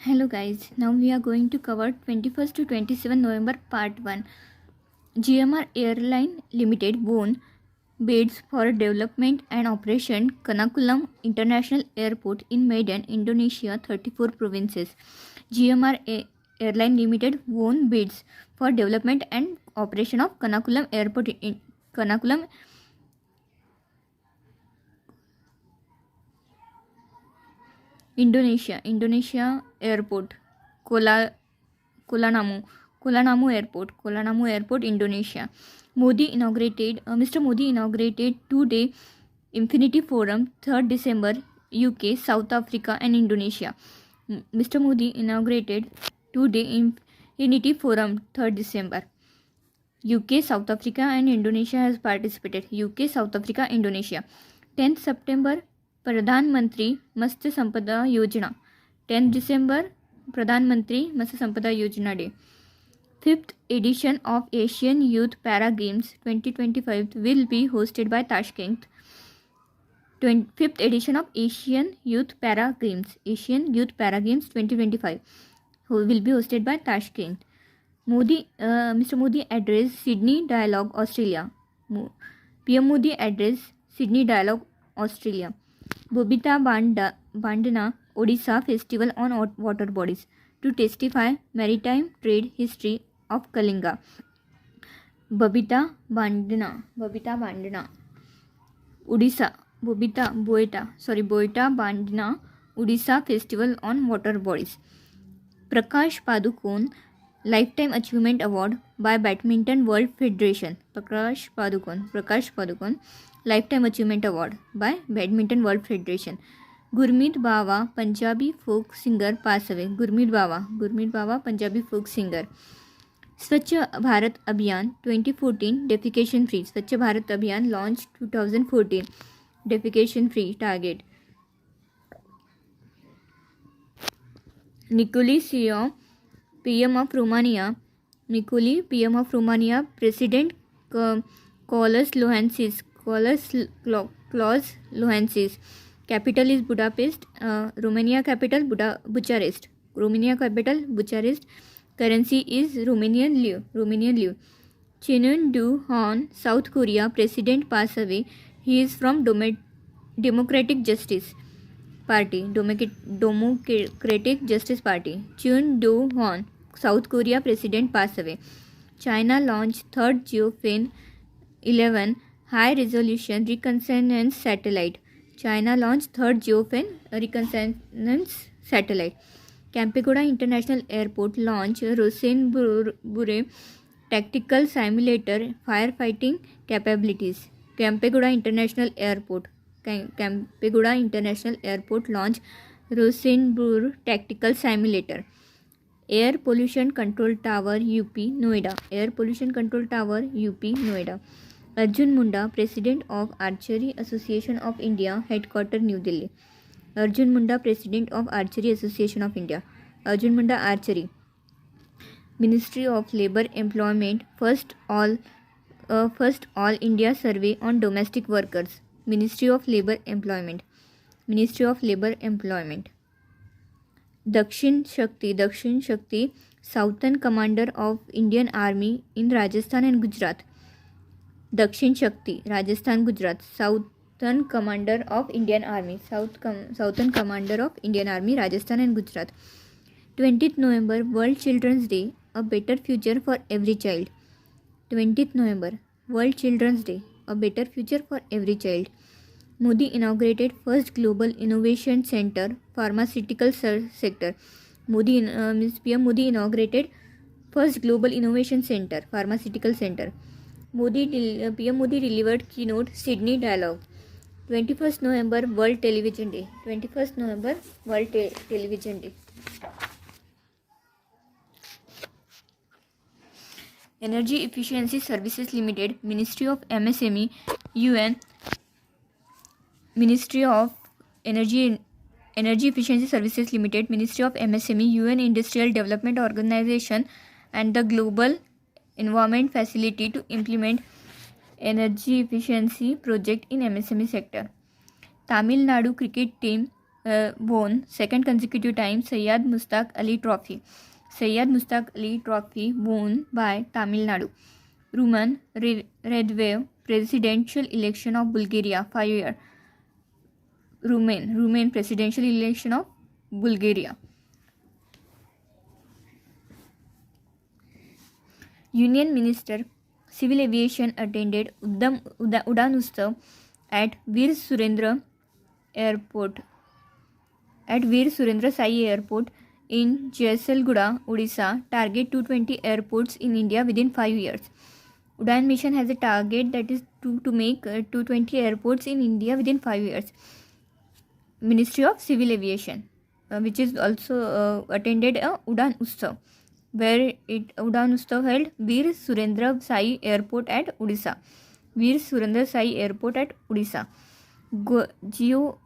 Hello guys, now we are going to cover 21st to 27 November part 1. GMR Airline Limited won bids for development and operation Kanakulam International Airport in Medan, Indonesia, 34 provinces. Airline Limited won bids for development and operation of Kanakulam Airport in Kanakulam Indonesia Airport, Kuala Namu Airport, Indonesia. Mr. Modi inaugurated two-day Infinity Forum, 3rd December, UK, South Africa and Indonesia. Mr. Modi inaugurated two-day Infinity Forum, 3rd December. UK, South Africa and Indonesia has participated. UK, South Africa, Indonesia. 10th September, Pradhan Mantri Matsya Sampada Yojana. 10th December, Pradhan Mantri Matsya Sampada Yojana Day. 5th edition of Asian Youth Para Games 2025 will be hosted by Tashkent. 5th edition of Asian Youth Para Games 2025 will be hosted by Tashkent. Mr. Modi addressed Sydney Dialogue, Australia. PM Modi addressed Sydney Dialogue, Australia. Bobita Bandana, Odisha Festival on Water Bodies to testify maritime trade history of Kalinga. Bobita Bandana, Odisha. Boita Bandana, Odisha Festival on Water Bodies. Prakash Padukone Lifetime Achievement Award by Badminton World Federation. Prakash Padukone Lifetime Achievement Award by Badminton World Federation. Gurmeet Bawa, Punjabi folk singer, pass away. Gurmeet Bawa, Punjabi folk singer. Swachh Bharat Abhiyan 2014 defecation free. Swachh Bharat Abhiyan launched 2014. Defecation free target. Nicolae Sion, PM of Romania. President Klaus Iohannis. Capital is Budapest. Romania capital Bucharest. Currency is Romanian leu. Chin Do-hwan, South Korea President, pass away. He is from Democratic Justice Party. Chun Do-hwan, South Korea President, pass away. China launched third Jiufen 11 high resolution reconnaissance satellite. Kempegowda International Airport launched Rosenbure tactical simulator firefighting capabilities. Kempegowda International Airport launched Rosenbure tactical simulator. Air Pollution Control Tower, UP, Noida. Arjun Munda, President of Archery Association of India, Headquarter, New Delhi. Arjun Munda, President of Archery Association of India. Arjun Munda Archery. Ministry of Labour Employment, first all India survey on domestic workers. Ministry of Labour Employment. Dakshin Shakti, Southern Commander of Indian Army in Rajasthan and Gujarat. Dakshin Shakti, Rajasthan, Gujarat. Southern Commander of Indian Army. Southern Commander of Indian Army, Rajasthan and Gujarat. 20th November, World Children's Day, a better future for every child. 20th November, World Children's Day, a better future for every child. Modi inaugurated first Global Innovation Center, Pharmaceutical Sector. PM Modi inaugurated first Global Innovation Center, Pharmaceutical Center. PM Modi delivered keynote Sydney Dialogue. 21st November, World Television Day. Television Day. Energy Efficiency Services Limited, Ministry of MSME, UN. Ministry of Energy Efficiency Services Limited, Ministry of MSME, UN Industrial Development Organization and the Global Environment Facility to implement energy efficiency project in MSME sector. Tamil Nadu cricket team won second consecutive time Syed Mustaq Ali Trophy. Syed Mustaq Ali Trophy won by Tamil Nadu. Rumen Radev presidential election of Bulgaria 5 year. Rumen presidential election of Bulgaria. Union Minister Civil Aviation attended Udan Utsav at Veer Surendra Airport. At Veer Surendra Sai Airport in Jaisalgura, Odisha. Target 220 airports in India within 5 years. Udan mission has a target that is to make 220 airports in India within 5 years. Ministry of Civil Aviation, which is also attended Udan Utsav, where Udan Utsav held Veer Surendra Sai Airport at Odisha. Veer Surendra Sai Airport at Odisha. GOFF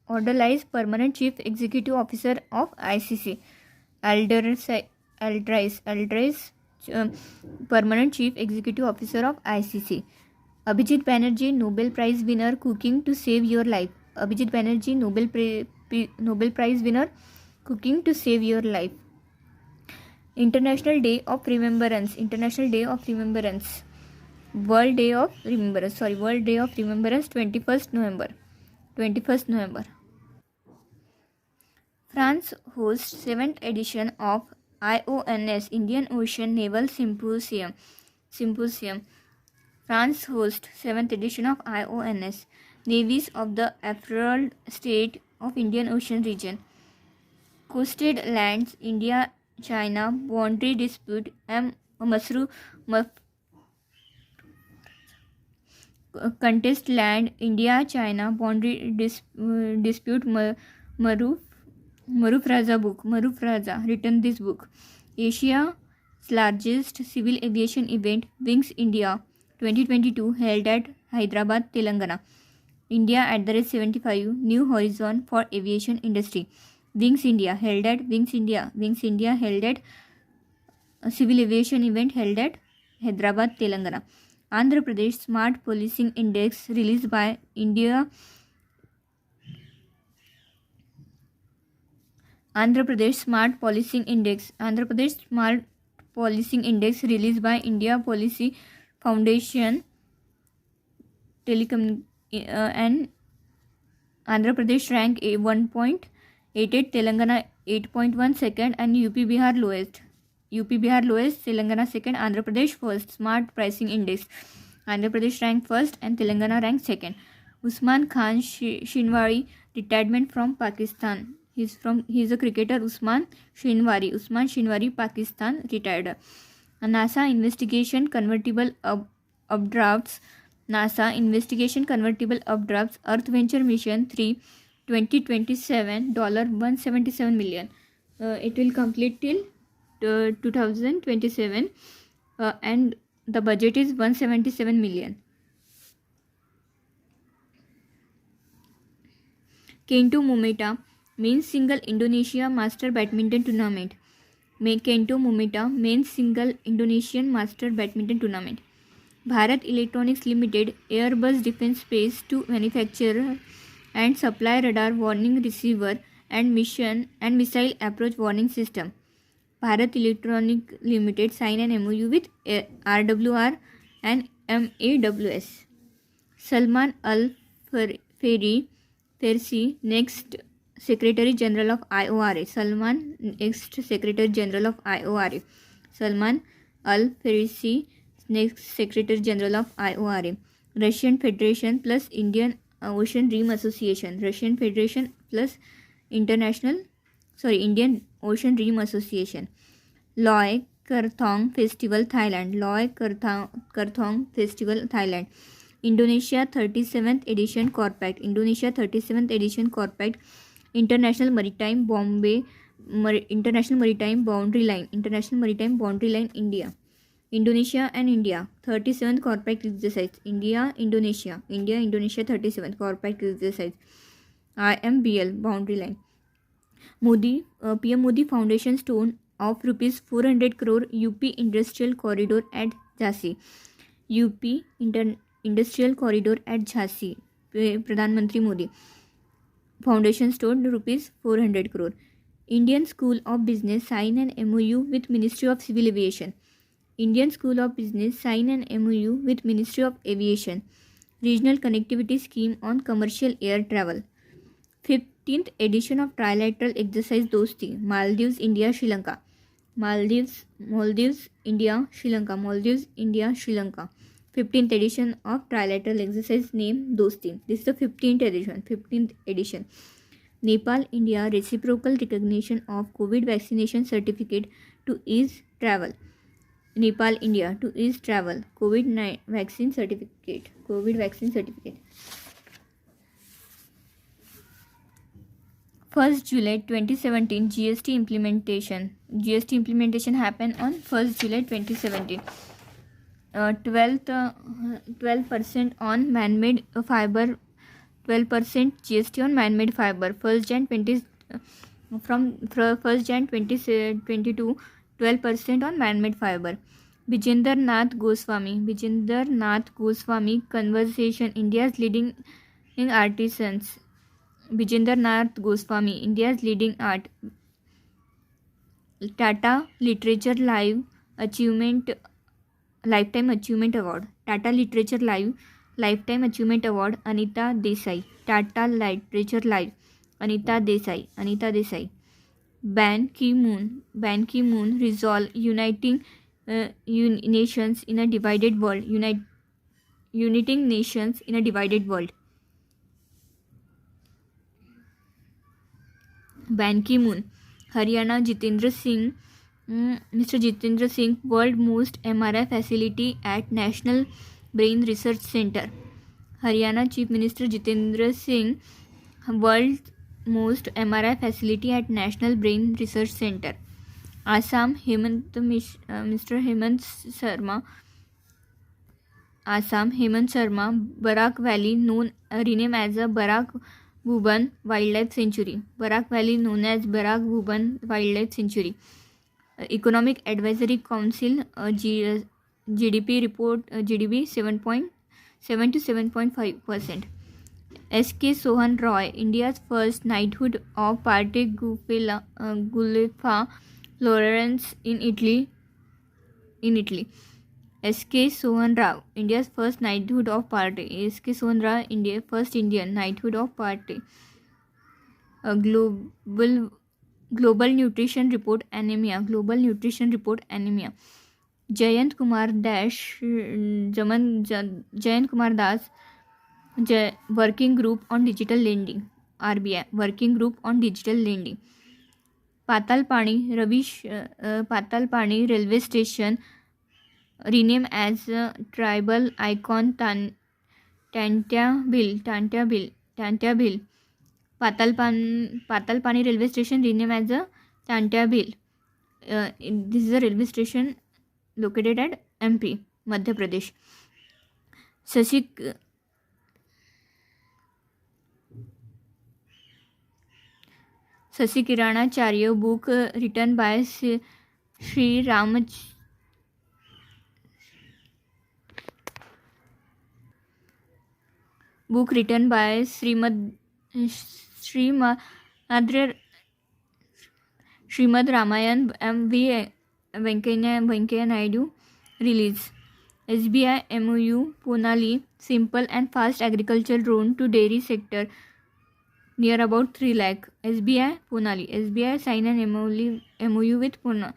orderlies Permanent Chief Executive Officer of ICC. Aldrais, Permanent Chief Executive Officer of ICC. Abhijit Banerjee, Nobel Prize winner, Cooking to Save Your Life. Abhijit Banerjee, Nobel Prize winner, Cooking to Save Your Life. International Day of Remembrance. International Day of Remembrance. World Day of Remembrance. 21st November. France hosts 7th edition of IONS Indian Ocean Naval Symposium. France hosts 7th edition of IONS Navies of the Emerald State of Indian Ocean region. Coasted lands India China boundary dispute contest land India China boundary dispute Marufraza written this book. Asia's largest civil aviation event Wings India 2022 held at Hyderabad, Telangana. India at the rate 75 new horizon for aviation industry. Wings India held at a civil aviation event held at Hyderabad, Telangana. Andhra Pradesh Smart Policing Index released by India. Andhra Pradesh Smart Policing Index released by India Policy Foundation and Andhra Pradesh rank 1.88, Telangana 8.1 second, and UP Bihar lowest, Telangana second, Andhra Pradesh first. Smart Pricing Index, Andhra Pradesh ranked first and Telangana ranked second. Usman Khan Shinwari retirement from Pakistan. He's a cricketer. Usman Shinwari, Pakistan, retired. NASA investigation convertible updrafts. Earth Venture Mission 3 2027 $177 million. It will complete till 2027 and the budget is 177 million. Kento Momota men's single Indonesia Master Badminton Tournament. Kento Momota men's single Indonesian Master Badminton Tournament. Bharat Electronics Limited Airbus Defence Space to manufacture and supply radar warning receiver and missile approach warning system. Bharat Electronics Limited sign an MOU with RWR and MAWS. Salman Al Farsi, next Secretary General of IORA. Salman Al Farsi, next Secretary General of IORA. Russian Federation plus Indian Ocean Dream Association. Indian Ocean Dream Association. Loy Krathong Festival, Thailand. Indonesia 37th edition Corpact. International Maritime Boundary Line, India. Indonesia and India 37th Corpact exercise. Indonesia 37th Corpact exercise. IMBL boundary line. PM Modi Foundation stone of rupees 400 crore UP Industrial Corridor at Jhansi. Industrial Corridor at Jhansi. Pradhan Mantri Modi. Foundation stored rupees 400 crore. Indian School of Business sign an MOU with Ministry of Civil Aviation. Indian School of Business sign an MOU with Ministry of Aviation. Regional Connectivity Scheme on Commercial Air Travel. 15th edition of Trilateral Exercise Dosti. Maldives, India, Sri Lanka. Maldives, India, Sri Lanka. Maldives, India, Sri Lanka. 15th edition of Trilateral Exercise name Dosti. This is the 15th edition. Nepal, India, reciprocal recognition of COVID vaccination certificate to ease travel. Nepal, India, to ease travel. COVID vaccine certificate. 1st July 2017 GST implementation. GST implementation happened on 1st July 2017. 12% on man-made fiber. 12% GST on man-made fiber. 1st Jan 2022. 12% on man-made fiber. Vijender Nath Goswami conversation India's leading artisans. Vijender Nath Goswami, India's leading art. Tata Literature Lifetime Achievement Award. Tata Literature Lifetime Achievement Award, Anita Desai. Tata Literature Live, Anita Desai. Ban Ki-moon resolve uniting nations in a divided world. Uniting nations in a divided world. Ban Ki-moon. Haryana Mr. Jitendra Singh, world most MRI facility at National Brain Research Center. Haryana Chief Minister Jitendra Singh, world most MRI facility at National Brain Research Center. Assam Mr. Hemant Sharma, Barak Valley renamed as a Barak Bhuban Wildlife Sanctuary. Barak Valley known as Barak Bhuban Wildlife Sanctuary. Economic Advisory Council GDP report GDP 7.7 to 7.5%. S.K. Sohan Roy, India's first knighthood of Parte Guelfa Florence in Italy. S.K. Sohan Rao, India's first knighthood of Parte. S.K. Sohan Rao, first Indian knighthood of Parte. Global Nutrition Report Anemia. Jayant Kumar Das, Working Group on Digital Lending. RBI Working Group on Digital Lending. Patalpani Railway Station renamed as Tribal Icon Tantia Bill. Patalpani Railway Station renamed as a Tantia Bill. This is a railway station located at MP, Madhya Pradesh. Sasi Kiranacharya, book written by Sri Srimad Ramayan M.V. Venkaiah Naidu release. SBI MOU Ponali, simple and fast agricultural loan to dairy sector near about 3 lakh. SBI Ponali. SBI sign an MOU with PONLAIT,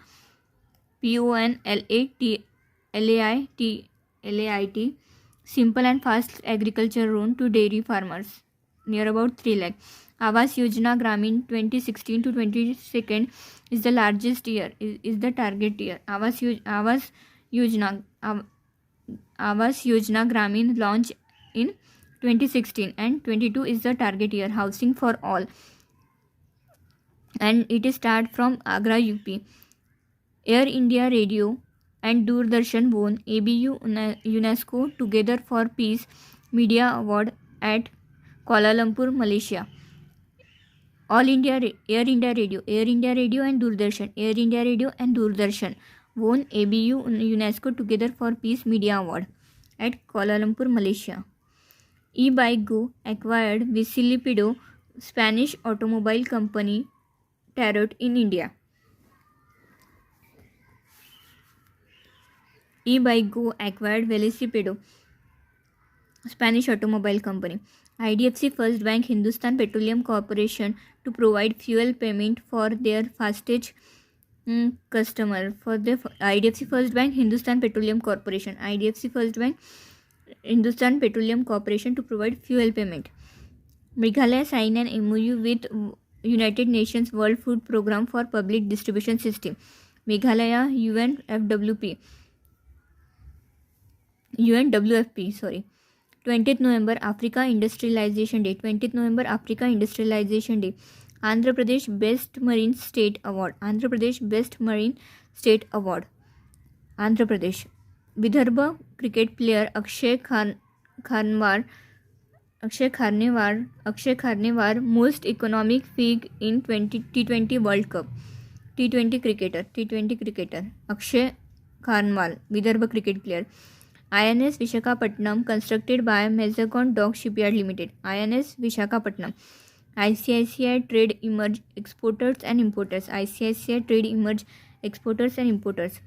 simple and fast agricultural loan to dairy farmers near about 3 lakh. Awas Yojana Gramin 2016 to 2022 is the largest year, is the target year. Awas Yojana Gramin launched in 2016 and 22 is the target year. Housing for all, and it is start from Agra, UP. Air India Radio and Doordarshan won ABU UNESCO Together for Peace Media Award at Kuala Lumpur, Malaysia. Air India Radio and Doordarshan won ABU UNESCO Together for Peace Media Award at Kuala Lumpur, Malaysia. eBayGo acquired Vicilipido, Spanish automobile company Tarot in India. eBayGo acquired Velocipedo, Spanish automobile company. IDFC First Bank Hindustan Petroleum Corporation to provide fuel payment for their fastest customer. For the IDFC First Bank Hindustan Petroleum Corporation. IDFC First Bank Hindustan Petroleum Corporation to provide fuel payment. Meghalaya signed an MOU with United Nations World Food Programme for Public Distribution System. Meghalaya UNWFP, sorry. 20th November Africa Industrialization Day. 20th November Africa Industrialization Day. Andhra Pradesh Best Marine State Award. Andhra Pradesh Best Marine State Award. Andhra Pradesh. Vidarbha cricket player Akshay Kharnewar most economic figure in T20 World Cup. T20 cricketer Akshay Kharnwal, Vidarbha cricket player. INS Vishakhapatnam constructed by Mazagon Dock Shipyard Limited. INS Vishakhapatnam. ICICI Trade Emerge Exporters and Importers. ICICI Trade Emerge Exporters and Importers.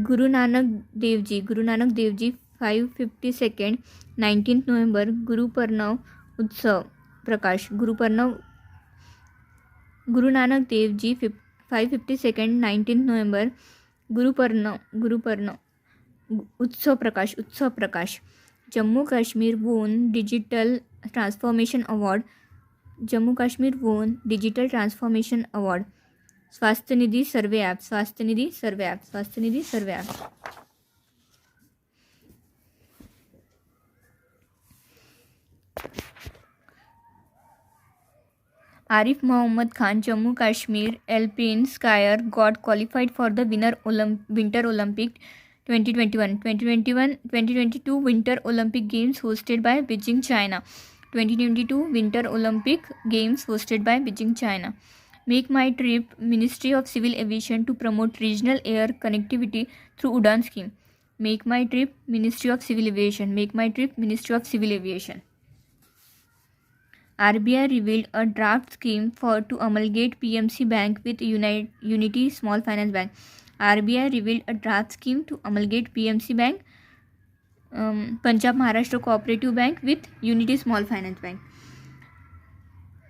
Guru Nanak Dev Ji 552nd 19th November Guru Parnav Utsav Prakash. Guru Nanak Dev Ji 552nd 19th November Guru Parnav Utsav Prakash. Jammu Kashmir won Digital Transformation Award. Swasthya Nidhi Survey App. Arif Mohammad Khan, Jammu Kashmir alpine skier, got qualified for the Winter Olympic 2022 Winter Olympic Games hosted by Beijing, China. 2022 Winter Olympic Games hosted by Beijing, China. Make My Trip, Ministry of Civil Aviation to promote regional air connectivity through Udan scheme. Make My Trip, Ministry of Civil Aviation. RBI revealed a draft scheme to amalgamate PMC Bank with Unity Small Finance Bank. RBI revealed a draft scheme to amalgamate PMC Bank, Punjab Maharashtra Cooperative Bank with Unity Small Finance Bank.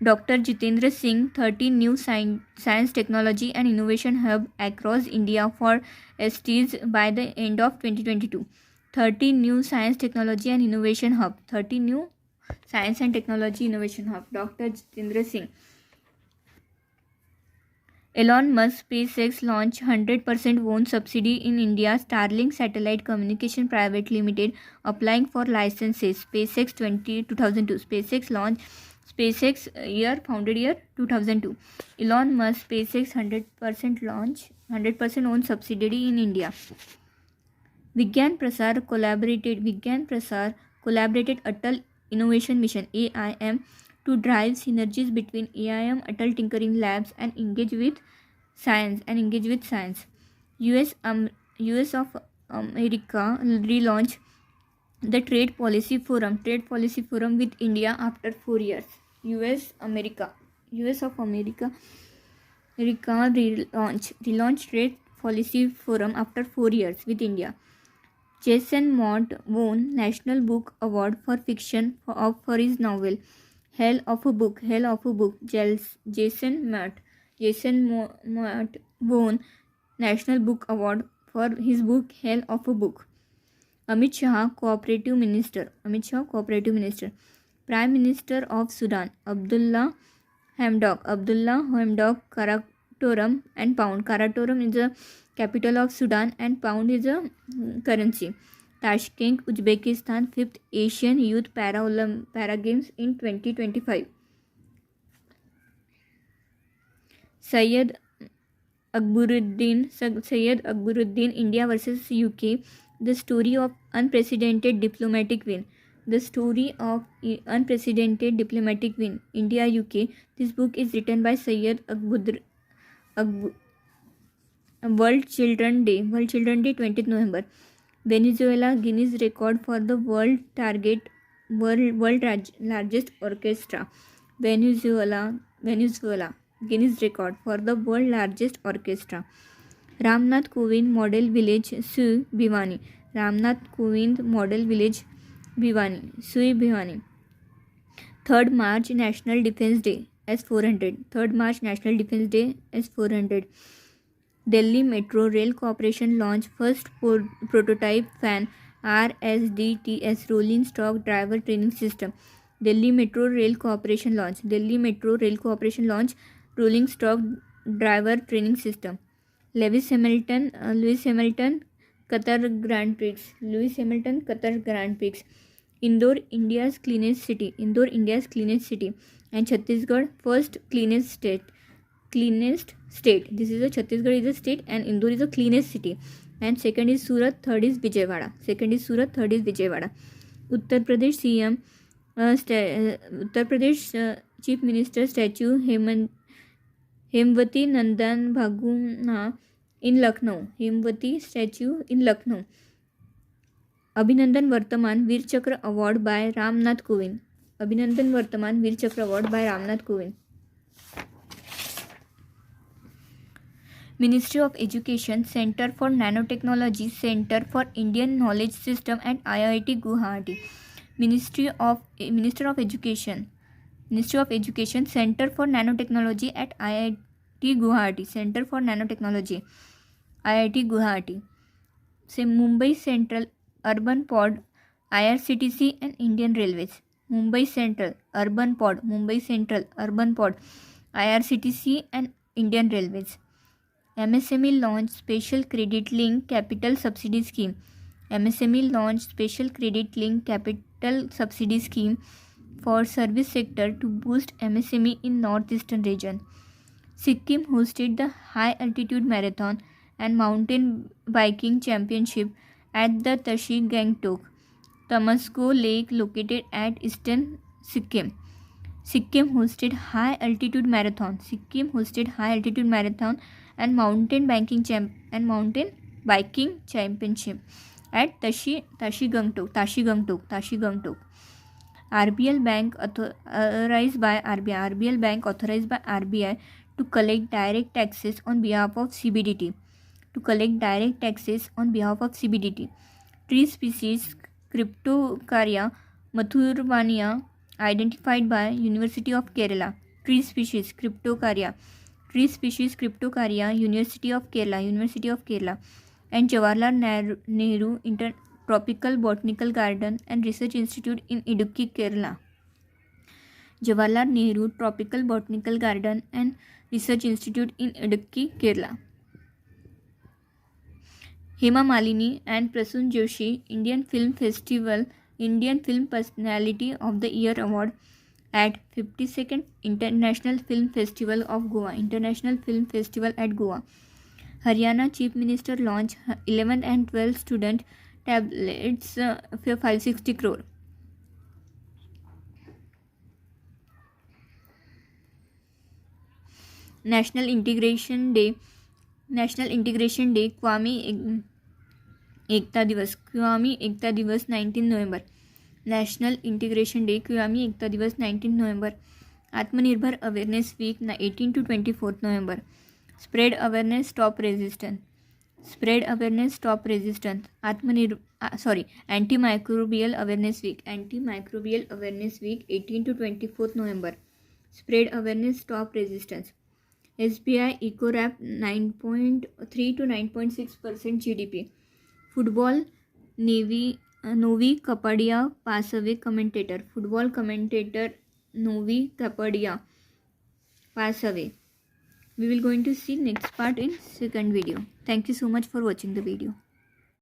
Dr. Jitendra Singh, 13 new science, technology and innovation hub across India for STs by the end of 2022. 13 new science, technology and innovation hub. Dr. Jitendra Singh. Elon Musk SpaceX launched 100% owned subsidy in India. Starlink Satellite Communication Private Limited applying for licenses. SpaceX 2002. SpaceX launch. SpaceX founded year 2002. Elon Musk SpaceX 100% launch, 100% owned subsidiary in India. Vigyan Prasar collaborated Atal Innovation Mission AIM to drive synergies between AIM, Atal Tinkering Labs and engage with science. US of America relaunched the Trade Policy Forum with India after 4 years. US of America relaunched Trade Policy Forum after 4 years with India. Jason Mott won National Book Award for Fiction for his novel Hell of a Book. Jason Mott won National Book Award for his book Hell of a Book. Amit Shah, Cooperative Minister. Prime Minister of Sudan, Abdullah Hamdok, Khartoum and Pound. Khartoum is the capital of Sudan and Pound is a currency. Tashkent, Uzbekistan, 5th Asian Youth Para Games in 2025. Syed Akbaruddin, India versus UK. The story of unprecedented diplomatic win. India UK. This book is written by Syed World Children Day 20th November. Venezuela Guinness record for the world target largest orchestra. Venezuela Guinness record for the world largest orchestra. Ramnath Kovind Model Village, Sui Bhiwani. Ramnath Kovind Model Village, Bhiwani, Sui Bhiwani. 3rd March National Defence Day, S400. 3rd March National Defence Day, S400. Delhi Metro Rail Corporation launched first prototype fan RSDTS rolling stock driver training system. Delhi Metro Rail Corporation launch rolling stock driver training system. Lewis Hamilton Qatar Grand Prix. Indore, India's cleanest city. And Chhattisgarh, first cleanest state. This is a Chhattisgarh is a state and Indore is the cleanest city. And second is Surat, third is Vijayawada. Uttar Pradesh CM, Uttar Pradesh Chief Minister statue Hemwati Nandan Bhaguna in Lucknow. Abhinandan Vartaman Veer Chakra Award by Ramnath Kovind. Ministry of Education, Center for Nanotechnology, Center for Indian Knowledge System at IIT Guwahati. Minister of Education, Center for Nanotechnology at IIT Guwahati. Say Mumbai Central Urban Pod, IRCTC and Indian Railways. Mumbai Central Urban Pod, IRCTC and Indian Railways. MSME launched special credit link capital subsidy scheme. For service sector to boost MSME in northeastern region. Sikkim hosted the high altitude marathon and mountain biking championship at the Tashi Gangtok, Tamasko Lake located at eastern Sikkim. Sikkim hosted high altitude marathon and mountain biking championship at Tashi Gangtok. RBL Bank authorized by RBI to collect direct taxes on behalf of CBDT. Tree species Cryptocarya mathurwania identified by University of Kerala. Tree species Cryptocarya, University of Kerala. And Jawaharlal Nehru Tropical Botanical Garden and Research Institute in Idukki, Kerala. Jawaharlal Nehru Tropical Botanical Garden and Research Institute in Idukki, Kerala. Hema Malini and Prasun Joshi Indian Film Personality of the Year Award at 52nd International Film Festival of Goa. At Goa. Haryana Chief Minister launched 11th and 12th student tablets for 560 crore. National Integration Day Kwame Ekta Divas 19 November. National Integration Day Kwame Ekta Divas 19 November. Atmanirbhar Awareness Week 18 to 24th November. Spread awareness, stop resistance. Antimicrobial Awareness Week 18 to 24th November. Spread awareness, stop resistance. SBI Eco-Rap 9.3 to 9.6% GDP. Football Novi Kapadia pass away. Football commentator Novi Kapadia pass away. We will going to see next part in second video. Thank you so much for watching the video.